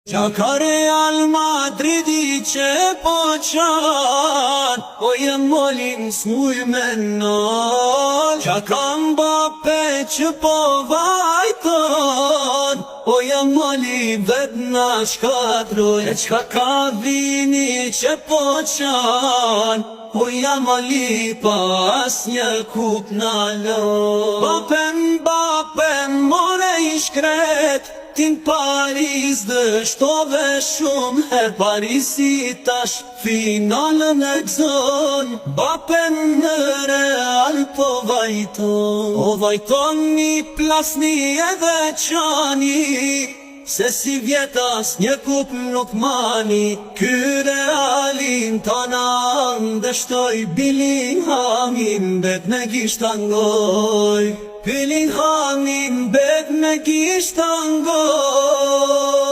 Qa ka Real Madridi që po qanë, po jem molin s'muj me nal. Qa ka Mbappe që po vajton, po jem moli vet na shkatroj. E qka ka Vini që po qanë, po jam moli pas një kup na lon. Mbappe more i shkret, tin Paris dështove shumë her. Parisi tash finalën e gëzon, Mbappe në Real po vajton. O vajton një plasni edhe qani, se si vjetas një kup nuk mani. Ky Realin tana ndështoj, Billinghamin bet me gishta ngoj. Billinghamin bet me gishta ngoj.